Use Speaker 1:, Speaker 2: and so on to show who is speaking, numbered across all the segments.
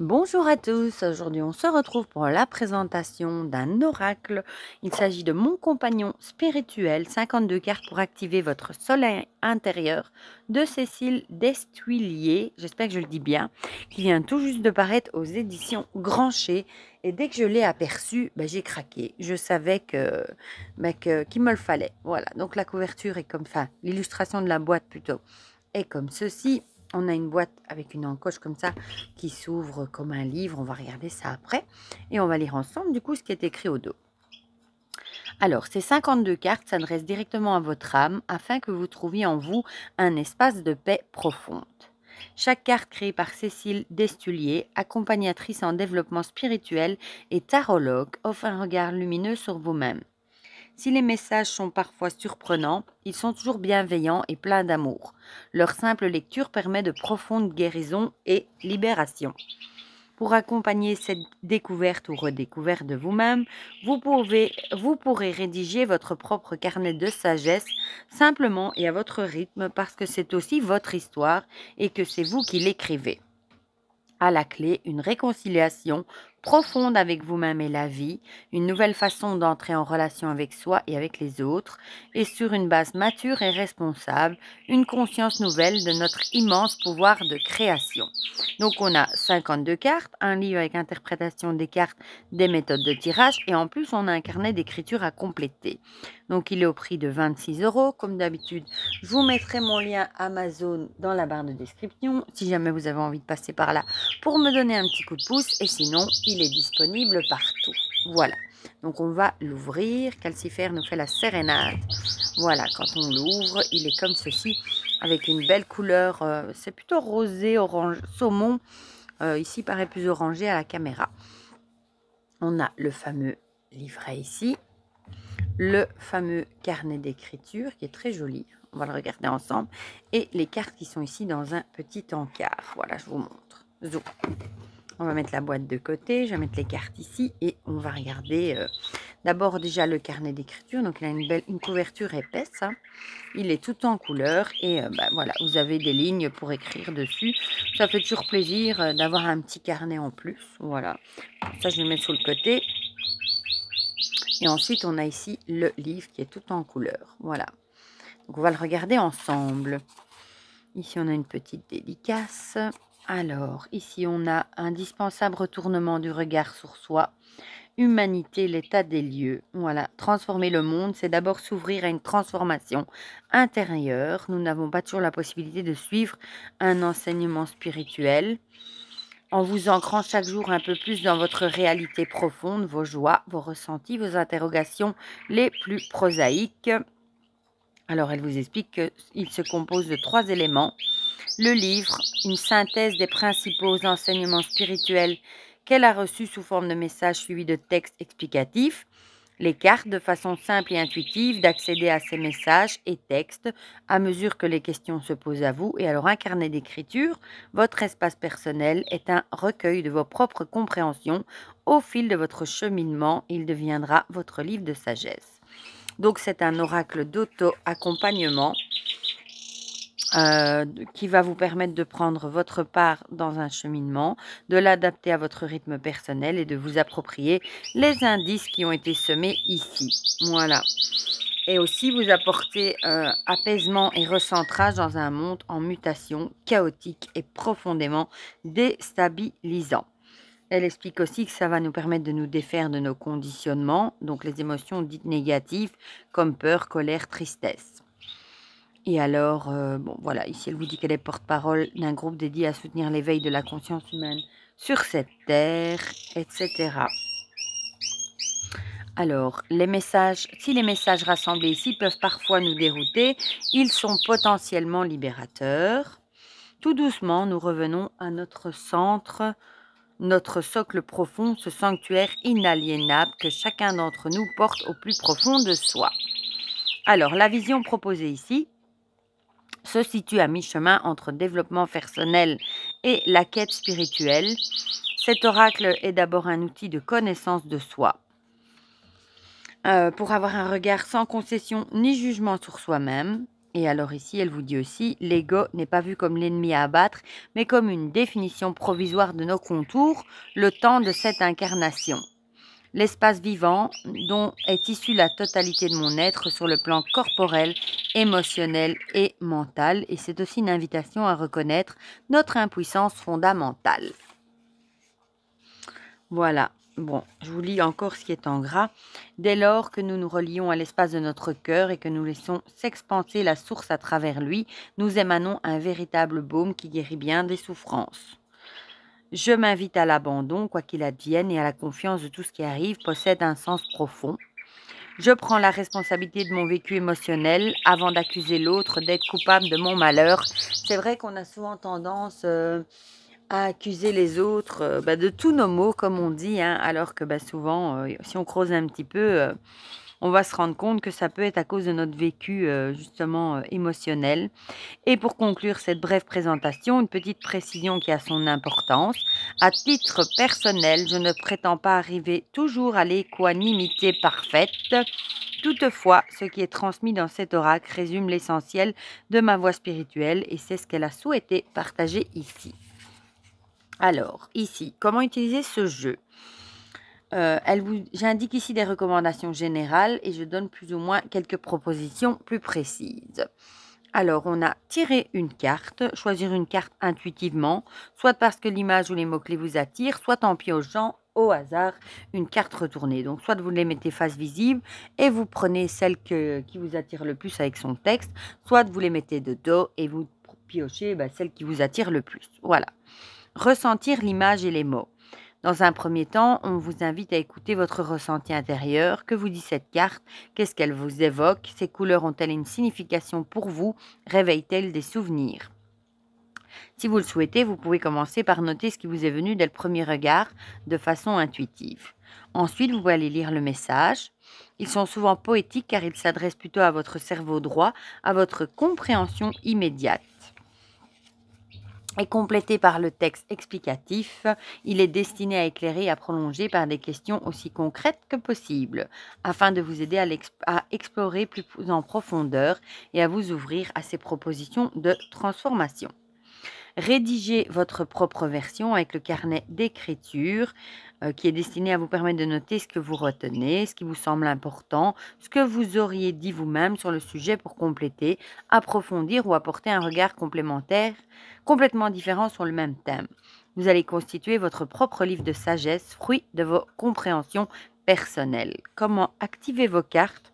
Speaker 1: Bonjour à tous, aujourd'hui on se retrouve pour la présentation d'un oracle. Il s'agit de Mon compagnon spirituel, 52 cartes pour activer votre soleil intérieur de Cécile Destuilier, j'espère que je le dis bien, qui vient tout juste de paraître aux éditions Grancher. Et dès que je l'ai aperçu, j'ai craqué. Je savais qu'il me le fallait. Voilà, donc la couverture est comme ça, l'illustration de la boîte plutôt est comme ceci. On a une boîte avec une encoche comme ça qui s'ouvre comme un livre. On va regarder ça après. Et on va lire ensemble du coup ce qui est écrit au dos. Alors, ces 52 cartes s'adressent directement à votre âme afin que vous trouviez en vous un espace de paix profonde. Chaque carte créée par Cécile Destulier, accompagnatrice en développement spirituel et tarologue, offre un regard lumineux sur vous-même. Si les messages sont parfois surprenants, ils sont toujours bienveillants et pleins d'amour. Leur simple lecture permet de profondes guérisons et libérations. Pour accompagner cette découverte ou redécouverte de vous-même, vous pourrez rédiger votre propre carnet de sagesse simplement et à votre rythme parce que c'est aussi votre histoire et que c'est vous qui l'écrivez. À la clé, une réconciliation profonde avec vous-même et la vie, une nouvelle façon d'entrer en relation avec soi et avec les autres, et sur une base mature et responsable, une conscience nouvelle de notre immense pouvoir de création. Donc on a 52 cartes, un livre avec interprétation des cartes, des méthodes de tirage, et en plus on a un carnet d'écriture à compléter. Donc il est au prix de 26 €. Comme d'habitude, je vous mettrai mon lien Amazon dans la barre de description, si jamais vous avez envie de passer par là pour me donner un petit coup de pouce, et sinon il est disponible partout. Voilà, donc on va l'ouvrir. Calcifère nous fait la sérénade. Voilà, quand on l'ouvre, il est comme ceci, avec une belle couleur, c'est plutôt rosé, orange, saumon, ici paraît plus orangé à la caméra. On a le fameux livret ici, le fameux carnet d'écriture qui est très joli, on va le regarder ensemble, et les cartes qui sont ici dans un petit encart. Voilà, je vous montre. Zoom. On va mettre la boîte de côté, je vais mettre les cartes ici et on va regarder d'abord déjà le carnet d'écriture. Donc il a une couverture épaisse, hein. Il est tout en couleur et voilà, vous avez des lignes pour écrire dessus. Ça fait toujours plaisir d'avoir un petit carnet en plus. Voilà, ça je vais le mettre sur le côté. Et ensuite on a ici le livre qui est tout en couleur. Voilà, donc on va le regarder ensemble. Ici on a une petite dédicace. Alors, ici, on a indispensable retournement du regard sur soi, humanité, l'état des lieux. Voilà, transformer le monde, c'est d'abord s'ouvrir à une transformation intérieure. Nous n'avons pas toujours la possibilité de suivre un enseignement spirituel. En vous ancrant chaque jour un peu plus dans votre réalité profonde, vos joies, vos ressentis, vos interrogations les plus prosaïques. Alors, elle vous explique qu'il se compose de 3 éléments. Le livre, une synthèse des principaux enseignements spirituels qu'elle a reçus sous forme de messages suivis de textes explicatifs. Les cartes, de façon simple et intuitive, d'accéder à ces messages et textes à mesure que les questions se posent à vous. Et alors, un carnet d'écriture, votre espace personnel, est un recueil de vos propres compréhensions. Au fil de votre cheminement, il deviendra votre livre de sagesse. Donc, c'est un oracle d'auto-accompagnement qui va vous permettre de prendre votre part dans un cheminement, de l'adapter à votre rythme personnel et de vous approprier les indices qui ont été semés ici. Voilà. Et aussi vous apporter apaisement et recentrage dans un monde en mutation, chaotique et profondément déstabilisant. Elle explique aussi que ça va nous permettre de nous défaire de nos conditionnements, donc les émotions dites négatives comme peur, colère, tristesse. Et alors, bon voilà, ici elle vous dit qu'elle est porte-parole d'un groupe dédié à soutenir l'éveil de la conscience humaine sur cette terre, etc. Alors, si les messages rassemblés ici peuvent parfois nous dérouter, ils sont potentiellement libérateurs. Tout doucement, nous revenons à notre centre, notre socle profond, ce sanctuaire inaliénable que chacun d'entre nous porte au plus profond de soi. Alors, la vision proposée ici se situe à mi-chemin entre développement personnel et la quête spirituelle. Cet oracle est d'abord un outil de connaissance de soi, pour avoir un regard sans concession ni jugement sur soi-même. Et alors ici, elle vous dit aussi, l'ego n'est pas vu comme l'ennemi à abattre, mais comme une définition provisoire de nos contours, le temps de cette incarnation. L'espace vivant dont est issue la totalité de mon être sur le plan corporel, émotionnel et mental. Et c'est aussi une invitation à reconnaître notre impuissance fondamentale. Voilà. Bon, je vous lis encore ce qui est en gras. Dès lors que nous nous relions à l'espace de notre cœur et que nous laissons s'expanser la source à travers lui, nous émanons un véritable baume qui guérit bien des souffrances. Je m'invite à l'abandon, quoi qu'il advienne, et à la confiance de tout ce qui arrive possède un sens profond. Je prends la responsabilité de mon vécu émotionnel avant d'accuser l'autre d'être coupable de mon malheur. C'est vrai qu'on a souvent tendance à accuser les autres de tous nos maux, comme on dit, hein, alors que souvent, si on creuse un petit peu, on va se rendre compte que ça peut être à cause de notre vécu justement émotionnel. Et pour conclure cette brève présentation, une petite précision qui a son importance. À titre personnel, je ne prétends pas arriver toujours à l'équanimité parfaite. Toutefois, ce qui est transmis dans cet oracle résume l'essentiel de ma voix spirituelle et c'est ce qu'elle a souhaité partager ici. Alors, ici, comment utiliser ce jeu? J'indique ici des recommandations générales et je donne plus ou moins quelques propositions plus précises. Alors, on a tiré une carte, choisir une carte intuitivement, soit parce que l'image ou les mots-clés vous attirent, soit en piochant au hasard une carte retournée. Donc, soit vous les mettez face visible et vous prenez celle qui vous attire le plus avec son texte, soit vous les mettez de dos et vous piochez celle qui vous attire le plus. Voilà. Ressentir l'image et les mots. Dans un premier temps, on vous invite à écouter votre ressenti intérieur. Que vous dit cette carte? Qu'est-ce qu'elle vous évoque? Ces couleurs ont-elles une signification pour vous? Réveillent-elles des souvenirs? Si vous le souhaitez, vous pouvez commencer par noter ce qui vous est venu dès le premier regard de façon intuitive. Ensuite, vous pouvez aller lire le message. Ils sont souvent poétiques car ils s'adressent plutôt à votre cerveau droit, à votre compréhension immédiate. Et complété par le texte explicatif, il est destiné à éclairer et à prolonger par des questions aussi concrètes que possible, afin de vous aider à explorer plus en profondeur et à vous ouvrir à ces propositions de transformation. Rédigez votre propre version avec le carnet d'écriture qui est destiné à vous permettre de noter ce que vous retenez, ce qui vous semble important, ce que vous auriez dit vous-même sur le sujet pour compléter, approfondir ou apporter un regard complémentaire complètement différent sur le même thème. Vous allez constituer votre propre livre de sagesse, fruit de vos compréhensions personnelles. Comment activer vos cartes?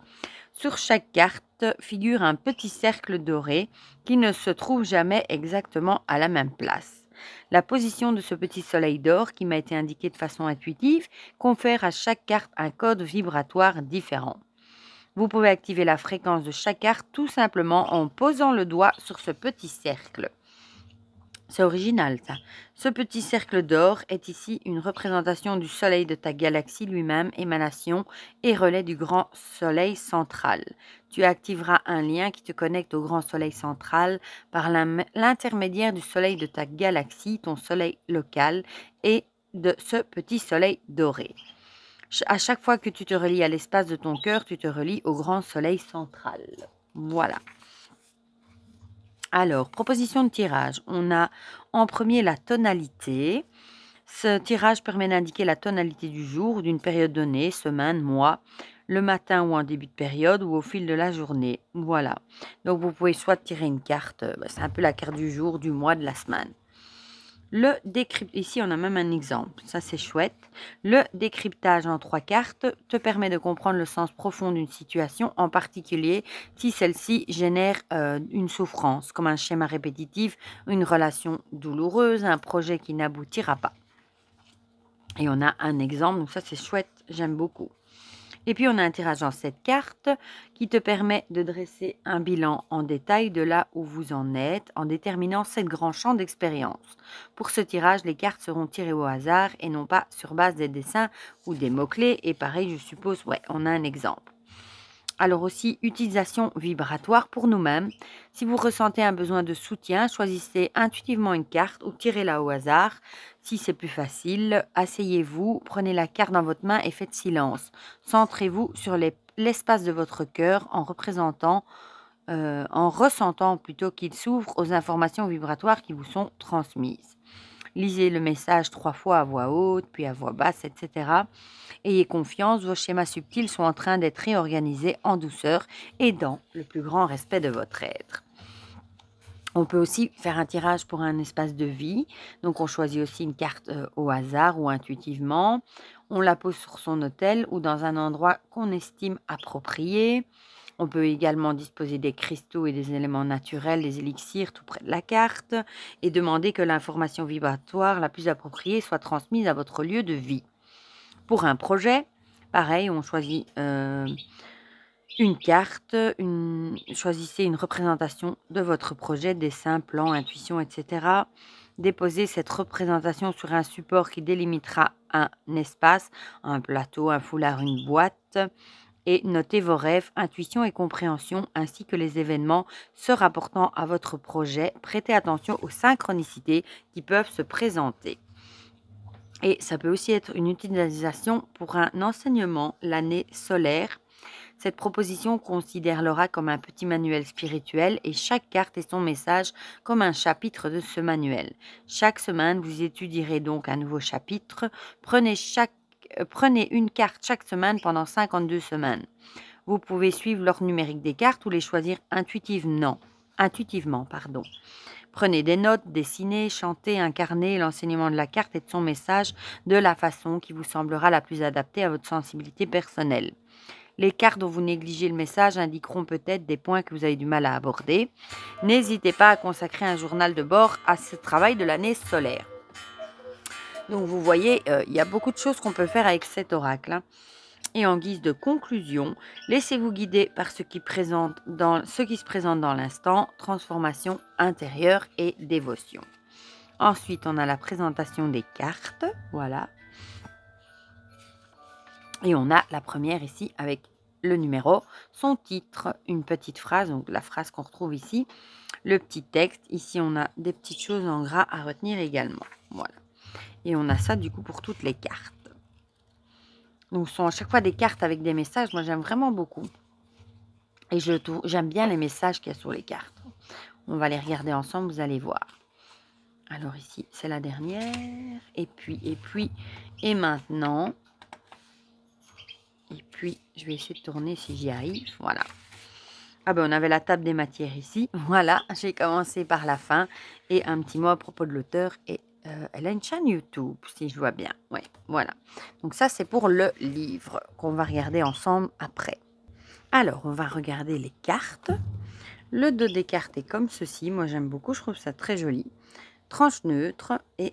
Speaker 1: Sur chaque carte figure un petit cercle doré qui ne se trouve jamais exactement à la même place. La position de ce petit soleil d'or qui m'a été indiqué de façon intuitive confère à chaque carte un code vibratoire différent. Vous pouvez activer la fréquence de chaque carte tout simplement en posant le doigt sur ce petit cercle. C'est original ça. Ce petit cercle d'or est ici une représentation du soleil de ta galaxie lui-même, émanation et relais du grand soleil central. Tu activeras un lien qui te connecte au grand soleil central par l'intermédiaire du soleil de ta galaxie, ton soleil local et de ce petit soleil doré. À chaque fois que tu te relis à l'espace de ton cœur, tu te relis au grand soleil central. Voilà. Alors, proposition de tirage. On a en premier la tonalité. Ce tirage permet d'indiquer la tonalité du jour ou d'une période donnée, semaine, mois, le matin ou en début de période ou au fil de la journée. Voilà. Donc, vous pouvez soit tirer une carte, c'est un peu la carte du jour, du mois, de la semaine. Ici, on a même un exemple, ça c'est chouette. Le décryptage en 3 cartes te permet de comprendre le sens profond d'une situation, en particulier si celle-ci génère une souffrance, comme un schéma répétitif, une relation douloureuse, un projet qui n'aboutira pas. Et on a un exemple, donc ça c'est chouette, j'aime beaucoup. Et puis, on a un tirage en 7 cartes qui te permet de dresser un bilan en détail de là où vous en êtes en déterminant 7 grands champs d'expérience. Pour ce tirage, les cartes seront tirées au hasard et non pas sur base des dessins ou des mots-clés. Et pareil, je suppose, on a un exemple. Alors aussi, utilisation vibratoire pour nous-mêmes. Si vous ressentez un besoin de soutien, choisissez intuitivement une carte ou tirez-la au hasard. Si c'est plus facile, asseyez-vous, prenez la carte dans votre main et faites silence. Centrez-vous sur l'espace de votre cœur en représentant en ressentant plutôt qu'il s'ouvre aux informations vibratoires qui vous sont transmises. Lisez le message 3 fois à voix haute, puis à voix basse, etc. Ayez confiance, vos schémas subtils sont en train d'être réorganisés en douceur et dans le plus grand respect de votre être. On peut aussi faire un tirage pour un espace de vie. Donc, on choisit aussi une carte au hasard ou intuitivement. On la pose sur son autel ou dans un endroit qu'on estime approprié. On peut également disposer des cristaux et des éléments naturels, des élixirs tout près de la carte et demander que l'information vibratoire la plus appropriée soit transmise à votre lieu de vie. Pour un projet, pareil, on choisit une carte, choisissez une représentation de votre projet, dessin, plan, intuition, etc. Déposez cette représentation sur un support qui délimitera un espace, un plateau, un foulard, une boîte, et notez vos rêves, intuition et compréhension, ainsi que les événements se rapportant à votre projet. Prêtez attention aux synchronicités qui peuvent se présenter. Et ça peut aussi être une utilisation pour un enseignement, l'année solaire. Cette proposition considère l'aura comme un petit manuel spirituel et chaque carte et son message comme un chapitre de ce manuel. Chaque semaine, vous étudierez donc un nouveau chapitre. Prenez une carte chaque semaine pendant 52 semaines. Vous pouvez suivre l'ordre numérique des cartes ou les choisir intuitivement. Prenez des notes, dessinez, chantez, incarnez l'enseignement de la carte et de son message de la façon qui vous semblera la plus adaptée à votre sensibilité personnelle. Les cartes dont vous négligez le message indiqueront peut-être des points que vous avez du mal à aborder. N'hésitez pas à consacrer un journal de bord à ce travail de l'année solaire. Donc vous voyez, il y a beaucoup de choses qu'on peut faire avec cet oracle, hein. Et en guise de conclusion, laissez-vous guider par ce qui se présente dans l'instant, transformation intérieure et dévotion. Ensuite, on a la présentation des cartes, voilà. Et on a la première ici avec le numéro, son titre, une petite phrase, donc la phrase qu'on retrouve ici, le petit texte. Ici, on a des petites choses en gras à retenir également. Voilà. Et on a ça du coup pour toutes les cartes. Donc, ce sont à chaque fois des cartes avec des messages. Moi, j'aime vraiment beaucoup. Et j'aime bien les messages qu'il y a sur les cartes. On va les regarder ensemble, vous allez voir. Alors ici, c'est la dernière. Et maintenant... Et puis, je vais essayer de tourner si j'y arrive. Voilà. Ah ben, on avait la table des matières ici. Voilà, j'ai commencé par la fin. Et un petit mot à propos de l'auteur. Et elle a une chaîne YouTube, si je vois bien. Oui, voilà. Donc ça, c'est pour le livre qu'on va regarder ensemble après. Alors, on va regarder les cartes. Le dos des cartes est comme ceci. Moi, j'aime beaucoup. Je trouve ça très joli. Tranche neutre et...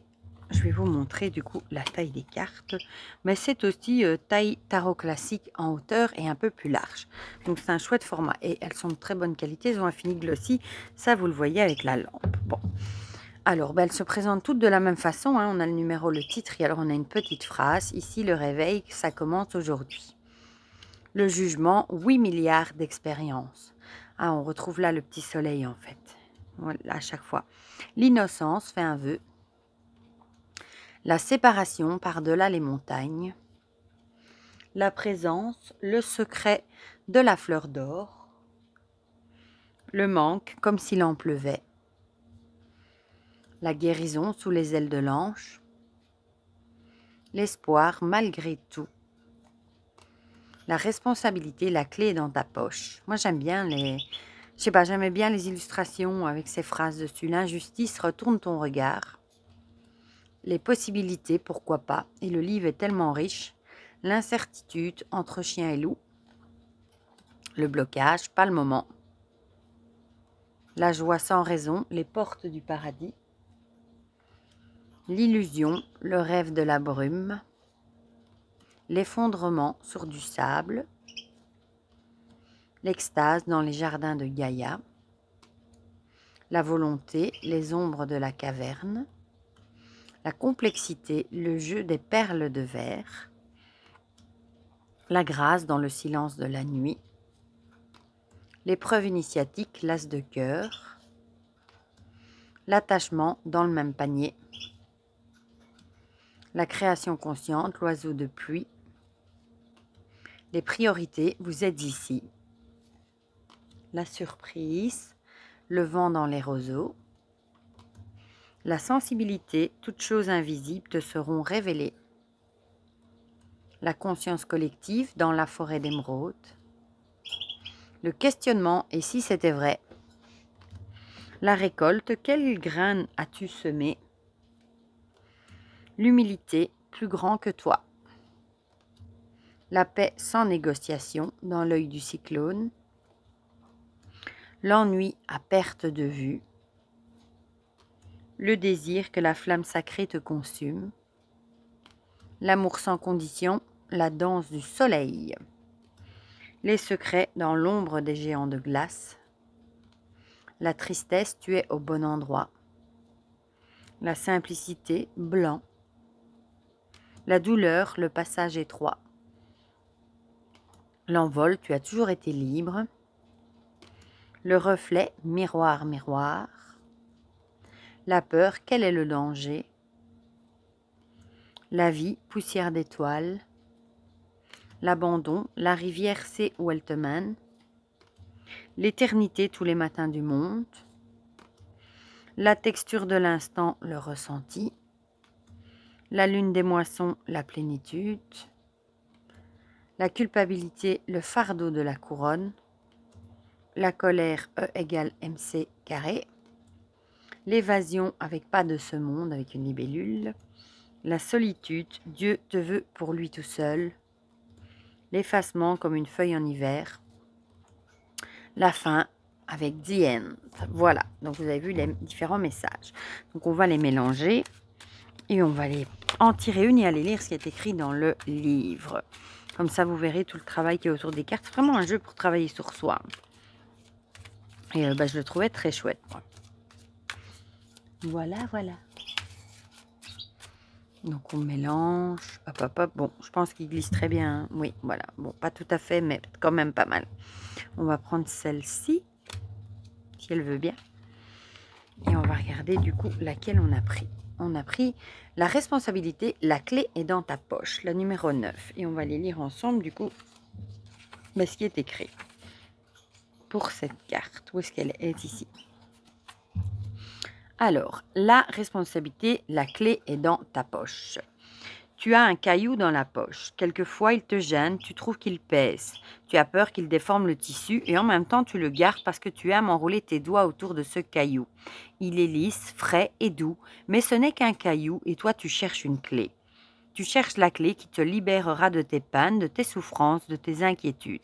Speaker 1: Je vais vous montrer du coup la taille des cartes. Mais c'est aussi taille tarot classique en hauteur et un peu plus large. Donc c'est un chouette format. Et elles sont de très bonne qualité. Elles ont un fini glossy. Ça, vous le voyez avec la lampe. Bon. Alors, elles se présentent toutes de la même façon, hein. On a le numéro, le titre. Et alors, on a une petite phrase. Ici, le réveil, ça commence aujourd'hui. Le jugement, 8 milliards d'expériences. Ah, on retrouve là le petit soleil en fait. Voilà, à chaque fois. L'innocence fait un vœu. La séparation par-delà les montagnes, la présence, le secret de la fleur d'or, le manque comme s'il en pleuvait, la guérison sous les ailes de l'ange, l'espoir malgré tout, la responsabilité, la clé est dans ta poche. Moi j'aime bien j'aimais bien les illustrations avec ces phrases dessus. L'injustice, retourne ton regard. Les possibilités, pourquoi pas, et le livre est tellement riche. L'incertitude entre chien et loup. Le blocage, pas le moment. La joie sans raison, les portes du paradis. L'illusion, le rêve de la brume. L'effondrement sur du sable. L'extase dans les jardins de Gaïa. La volonté, les ombres de la caverne. La complexité, le jeu des perles de verre. La grâce dans le silence de la nuit. L'épreuve initiatique, l'as de cœur. L'attachement dans le même panier. La création consciente, l'oiseau de pluie. Les priorités, vous êtes ici. la surprise, le vent dans les roseaux, la sensibilité, toutes choses invisibles te seront révélées. La conscience collective dans la forêt d'émeraude, le questionnement, et si c'était vrai? La récolte, quelle graine as-tu semé? L'humilité, plus grand que toi. La paix sans négociation dans l'œil du cyclone. L'ennui à perte de vue. Le désir que la flamme sacrée te consume. L'amour sans condition, la danse du soleil. Les secrets dans l'ombre des géants de glace. La tristesse, tu es au bon endroit. La simplicité, blanc. La douleur, le passage étroit. L'envol, tu as toujours été libre. Le reflet, miroir, miroir. La peur, quel est le danger? La vie, poussière d'étoiles. L'abandon, la rivière sait où elle te mène. L'éternité, tous les matins du monde. La texture de l'instant, le ressenti. La lune des moissons, la plénitude. La culpabilité, le fardeau de la couronne. La colère, E égale MC carré. L'évasion avec pas de ce monde, avec une libellule. La solitude, Dieu te veut pour lui tout seul. L'effacement comme une feuille en hiver. La fin avec the end. Voilà, donc vous avez vu les différents messages. Donc on va les mélanger et on va les en tirer une et aller lire ce qui est écrit dans le livre. Comme ça, vous verrez tout le travail qui est autour des cartes. C'est vraiment un jeu pour travailler sur soi. Et je le trouvais très chouette, moi. Voilà, voilà. Donc on mélange, hop, hop, hop. Bon, je pense qu'il glisse très bien, hein. Oui, voilà. Bon, pas tout à fait, mais quand même pas mal. On va prendre celle-ci, si elle veut bien. Et on va regarder du coup laquelle on a pris. On a pris la responsabilité, la clé est dans ta poche, la numéro 9. Et on va les lire ensemble du coup, ce qui est écrit pour cette carte. Où est-ce qu'elle est ici? Alors, la responsabilité, la clé est dans ta poche. Tu as un caillou dans la poche. Quelquefois, il te gêne, tu trouves qu'il pèse. Tu as peur qu'il déforme le tissu et en même temps, tu le gardes parce que tu aimes enrouler tes doigts autour de ce caillou. Il est lisse, frais et doux, mais ce n'est qu'un caillou et toi, tu cherches une clé. Tu cherches la clé qui te libérera de tes peines, de tes souffrances, de tes inquiétudes.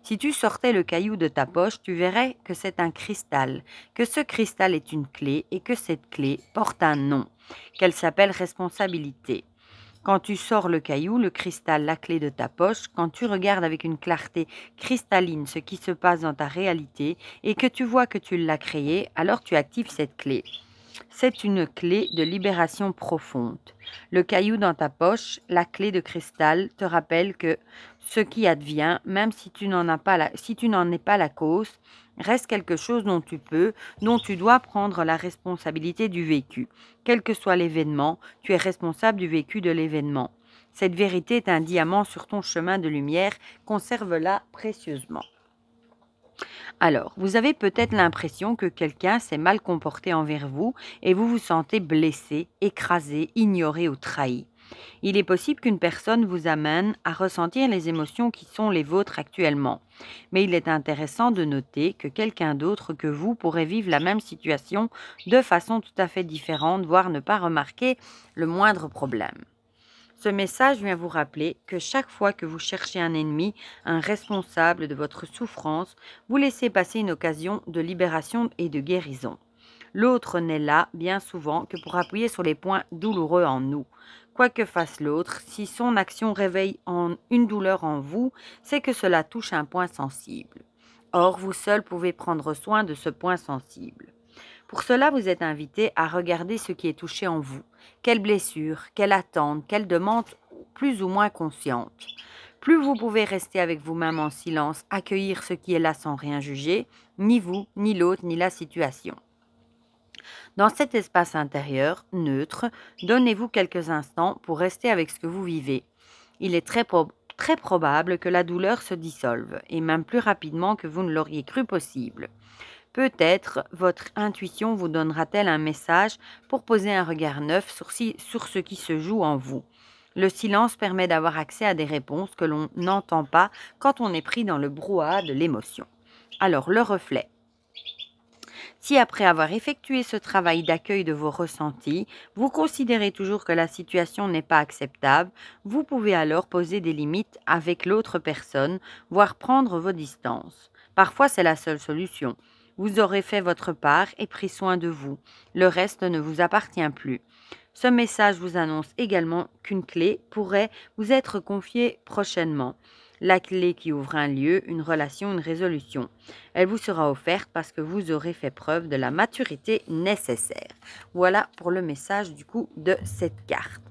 Speaker 1: Si tu sortais le caillou de ta poche, tu verrais que c'est un cristal, que ce cristal est une clé et que cette clé porte un nom, qu'elle s'appelle responsabilité. Quand tu sors le caillou, le cristal, la clé de ta poche, quand tu regardes avec une clarté cristalline ce qui se passe dans ta réalité et que tu vois que tu l'as créé, alors tu actives cette clé. C'est une clé de libération profonde. Le caillou dans ta poche, la clé de cristal, te rappelle que ce qui advient, même si tu n'en es pas la cause, reste quelque chose dont tu dois prendre la responsabilité du vécu. Quel que soit l'événement, tu es responsable du vécu de l'événement. Cette vérité est un diamant sur ton chemin de lumière, conserve-la précieusement. Alors, vous avez peut-être l'impression que quelqu'un s'est mal comporté envers vous et vous vous sentez blessé, écrasé, ignoré ou trahi. Il est possible qu'une personne vous amène à ressentir les émotions qui sont les vôtres actuellement. Mais il est intéressant de noter que quelqu'un d'autre que vous pourrait vivre la même situation de façon tout à fait différente, voire ne pas remarquer le moindre problème. Ce message vient vous rappeler que chaque fois que vous cherchez un ennemi, un responsable de votre souffrance, vous laissez passer une occasion de libération et de guérison. L'autre n'est là, bien souvent, que pour appuyer sur les points douloureux en nous. Quoi que fasse l'autre, si son action réveille une douleur en vous, c'est que cela touche un point sensible. Or, vous seul pouvez prendre soin de ce point sensible. Pour cela, vous êtes invité à regarder ce qui est touché en vous. Quelle blessure, quelle attente, quelle demande plus ou moins consciente. Plus vous pouvez rester avec vous-même en silence, accueillir ce qui est là sans rien juger, ni vous, ni l'autre, ni la situation. Dans cet espace intérieur, neutre, donnez-vous quelques instants pour rester avec ce que vous vivez. Il est très probable que la douleur se dissolve, et même plus rapidement que vous ne l'auriez cru possible. Peut-être votre intuition vous donnera-t-elle un message pour poser un regard neuf sur ce qui se joue en vous. Le silence permet d'avoir accès à des réponses que l'on n'entend pas quand on est pris dans le brouhaha de l'émotion. Alors, le reflet. Si après avoir effectué ce travail d'accueil de vos ressentis, vous considérez toujours que la situation n'est pas acceptable, vous pouvez alors poser des limites avec l'autre personne, voire prendre vos distances. Parfois, c'est la seule solution. Vous aurez fait votre part et pris soin de vous. Le reste ne vous appartient plus. Ce message vous annonce également qu'une clé pourrait vous être confiée prochainement. La clé qui ouvre un lieu, une relation, une résolution. Elle vous sera offerte parce que vous aurez fait preuve de la maturité nécessaire. Voilà pour le message du coup de cette carte.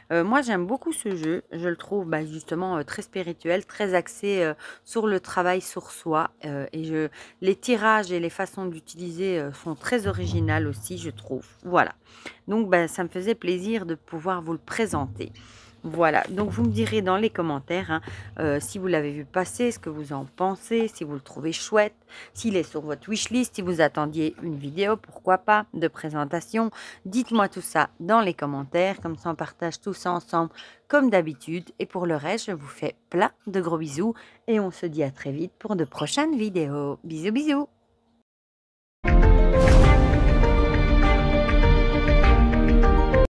Speaker 1: Moi j'aime beaucoup ce jeu, je le trouve justement très spirituel, très axé sur le travail sur soi les tirages et les façons d'utiliser sont très originales aussi je trouve. Voilà, donc ça me faisait plaisir de pouvoir vous le présenter. Voilà, donc vous me direz dans les commentaires si vous l'avez vu passer, ce que vous en pensez, si vous le trouvez chouette, s'il est sur votre wishlist, si vous attendiez une vidéo, pourquoi pas, de présentation. Dites-moi tout ça dans les commentaires, comme ça on partage tout ça ensemble comme d'habitude. Et pour le reste, je vous fais plein de gros bisous et on se dit à très vite pour de prochaines vidéos. Bisous bisous.